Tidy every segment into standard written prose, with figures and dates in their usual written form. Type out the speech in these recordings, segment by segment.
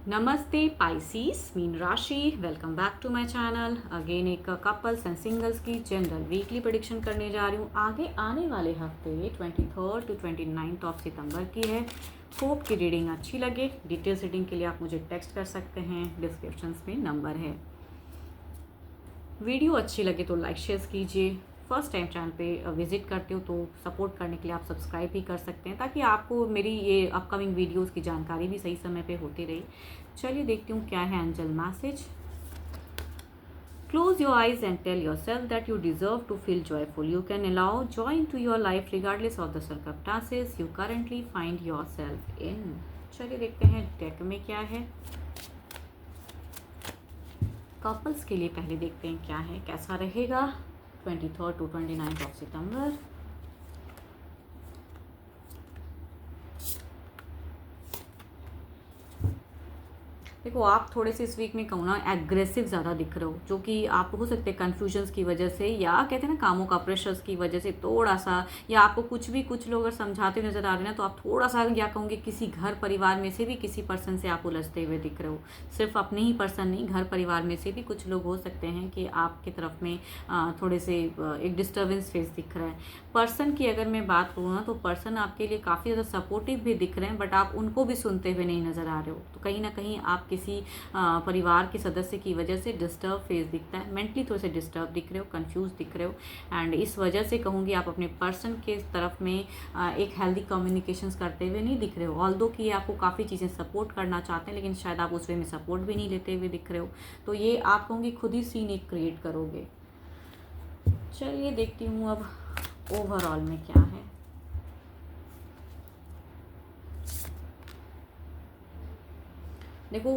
नमस्ते पाइसीस मीन राशि, welcome back to my channel. Again एक कपल्स एंड सिंगल्स की जनरल वीकली प्रेडिक्शन करने जा रही हूँ। आगे आने वाले हफ्ते 23 टू 29 ऑफ सितंबर की है। होप की रीडिंग अच्छी लगे। डिटेल्स रीडिंग के लिए आप मुझे टेक्स्ट कर सकते हैं, डिस्क्रिप्शन में नंबर है। वीडियो अच्छी लगे तो लाइक शेयर कीजिए। फर्स्ट टाइम चैनल पे विजिट करते हो तो सपोर्ट करने के लिए आप सब्सक्राइब भी कर सकते हैं, ताकि आपको मेरी ये अपकमिंग वीडियोस की जानकारी भी सही समय पे होती रही। चलिए देखती हूँ क्या है angel message. Close your eyes and tell yourself that you deserve to feel joyful. You can allow joy into your life regardless of the circumstances you currently find yourself in. चलिए देखते हैं डेक में क्या है। Couples के लिए पहले देखते हैं क्या है, कैसा रहेगा 23 टू 29 ऑफ सितंबर। देखो, आप थोड़े से इस वीक में कहूँ ना एग्रेसिव ज़्यादा दिख रहे हो, जो कि आप हो सकते हैं कन्फ्यूजन्स की वजह से, या कहते हैं ना कामों का प्रेशर्स की वजह से थोड़ा सा, या आपको कुछ लोग अगर समझाते नजर आ रहे हैं ना, तो आप थोड़ा सा या कहूँगे किसी घर परिवार में से भी किसी पर्सन से आप उलझते हुए दिख रहे हो। सिर्फ अपने ही पर्सन नहीं, घर परिवार में से भी कुछ लोग हो सकते हैं कि आपकी तरफ में थोड़े से एक डिस्टर्बेंस फेस दिख रहा है। पर्सन की अगर मैं बात करूँ ना, तो पर्सन आपके लिए काफ़ी ज़्यादा सपोर्टिव भी दिख रहे हैं, बट आप उनको भी सुनते हुए नहीं नज़र आ रहे हो। तो कहीं ना कहीं आप किसी परिवार के सदस्य की वजह से डिस्टर्ब फेस दिखता है, मेंटली थोड़े से डिस्टर्ब दिख रहे हो, कंफ्यूज दिख रहे हो। एंड इस वजह से कहूँगी आप अपने पर्सन के तरफ में एक हेल्दी कम्युनिकेशंस करते हुए नहीं दिख रहे हो। ऑल्दो कि आपको काफ़ी चीज़ें सपोर्ट करना चाहते हैं, लेकिन शायद आप उस वे में सपोर्ट भी नहीं लेते हुए दिख रहे हो। तो ये आप कहूँगी खुद ही सीन एक क्रिएट करोगे। चलिए देखती हूँ अब ओवरऑल में क्या है। देखो,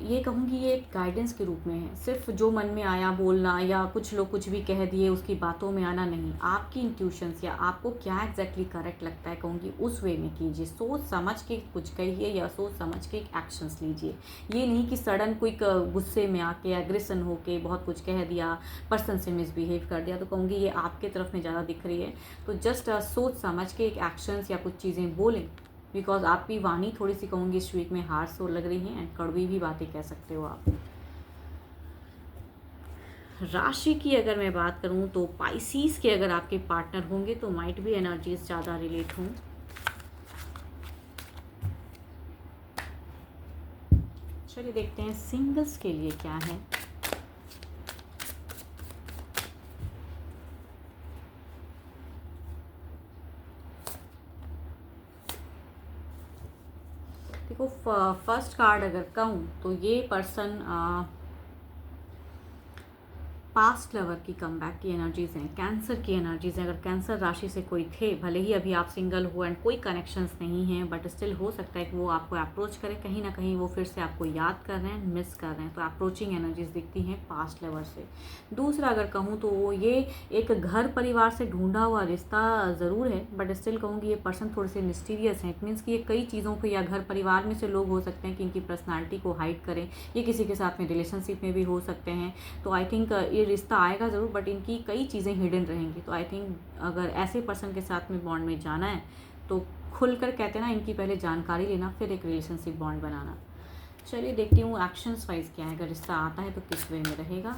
ये कहूँगी ये एक गाइडेंस के रूप में है। सिर्फ जो मन में आया बोलना, या कुछ लोग कुछ भी कह दिए उसकी बातों में आना नहीं। आपकी इंट्यूशंस या आपको क्या एग्जैक्टली करेक्ट लगता है कहूँगी उस वे में कीजिए। सोच समझ के कुछ कहिए या सोच समझ के एक्शंस लीजिए। ये नहीं कि सडन कोई गुस्से में आके एग्रेशन होके बहुत कुछ कह दिया, पर्सन से मिसबिहेव कर दिया, तो कहूँगी ये आपके तरफ में ज़्यादा दिख रही है। तो जस्ट सोच समझ के एक एक्शंस या कुछ चीज़ें बोलें, बिकॉज आपकी वाणी थोड़ी सी कहूँगी इस वीक में हार्श हो लग रही है, एंड कड़वी भी बातें कह सकते हो आप। राशि की अगर मैं बात करूँ तो पाइसीस के अगर आपके पार्टनर होंगे तो माइट भी एनर्जीज ज़्यादा रिलेट हों। चलिए देखते हैं सिंगल्स के लिए क्या है। देखो, फर्स्ट कार्ड अगर कहूँ तो ये पर्सन पास्ट लवर की कमबैक की एनर्जीज हैं, कैंसर की एनर्जीज हैं। अगर कैंसर राशि से कोई थे, भले ही अभी आप सिंगल हो एंड कोई कनेक्शंस नहीं हैं, बट स्टिल हो सकता है कि वो आपको अप्रोच करें, कहीं ना कहीं वो फिर से आपको याद कर रहे हैं, मिस कर रहे हैं। तो अप्रोचिंग एनर्जीज दिखती हैं पास्ट लवर से। दूसरा अगर कहूँ तो ये एक घर परिवार से ढूंढा हुआ रिश्ता ज़रूर है, बट स्टिल कहूँगी ये पर्सन थोड़े से मिस्टीरियस हैं। इट मीन्स कि ये कई चीज़ों को, या घर परिवार में से लोग हो सकते हैं कि इनकी पर्सनालिटी को हाइड करें, ये किसी के साथ में रिलेशनशिप में भी हो सकते हैं। तो आई थिंक ये रिश्ता आएगा ज़रूर, बट इनकी कई चीज़ें हिडन रहेंगी। तो आई थिंक अगर ऐसे पर्सन के साथ में बॉन्ड में जाना है तो खुलकर कहते हैं ना, इनकी पहले जानकारी लेना, फिर एक रिलेशनशिप बॉन्ड बनाना। चलिए देखती हूँ एक्शंस वाइज क्या है। अगर रिश्ता आता है तो किस वे में रहेगा।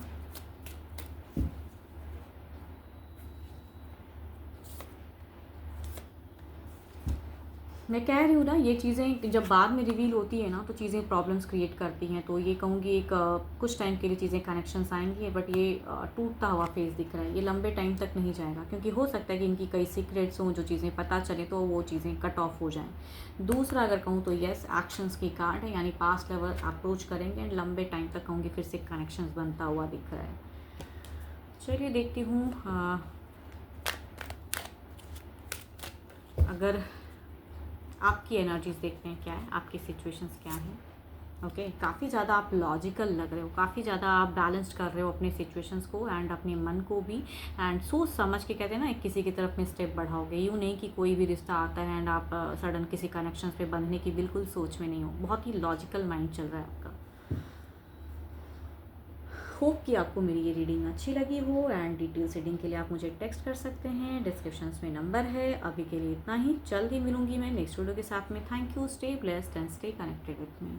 मैं कह रही हूँ ना, ये चीज़ें जब बाद में रिवील होती है ना, तो चीज़ें प्रॉब्लम्स क्रिएट करती हैं। तो ये कहूँगी एक कुछ टाइम के लिए चीज़ें कनेक्शंस आएंगी, बट ये टूटता हुआ फेस दिख रहा है। ये लंबे टाइम तक नहीं जाएगा, क्योंकि हो सकता है कि इनकी कई सीक्रेट्स हों, जो चीज़ें पता चले तो वो चीज़ें कट ऑफ हो जाएँ। दूसरा अगर कहूँ तो येस, एक्शंस की कार्ड है, यानी पास्ट लेवल अप्रोच करेंगे एंड लंबे टाइम तक कहूँगी फिर से कनेक्शंस बनता हुआ दिख रहा है। चलिए देखती हूँ अगर आपकी एनर्जीज देखते हैं क्या है, आपकी सिचुएशंस क्या हैं। ओके, काफ़ी ज़्यादा आप लॉजिकल लग रहे हो, काफ़ी ज़्यादा आप बैलेंस्ड कर रहे हो अपने सिचुएशंस को एंड अपने मन को भी, एंड सोच समझ के कहते हैं ना किसी की तरफ में स्टेप बढ़ाओगे। यूँ नहीं कि कोई भी रिश्ता आता है एंड आप सडन किसी कनेक्शंस पे बंधने की बिल्कुल सोच में नहीं हो। बहुत ही लॉजिकल माइंड चल रहा है आपका। होप कि आपको मेरी ये रीडिंग अच्छी लगी हो, एंड डिटेल्स रीडिंग के लिए आप मुझे टेक्स्ट कर सकते हैं, डिस्क्रिप्शन में नंबर है। अभी के लिए इतना ही, जल्दी मिलूंगी मैं नेक्स्ट वीडियो के साथ में। Thank you, stay blessed and stay connected with me.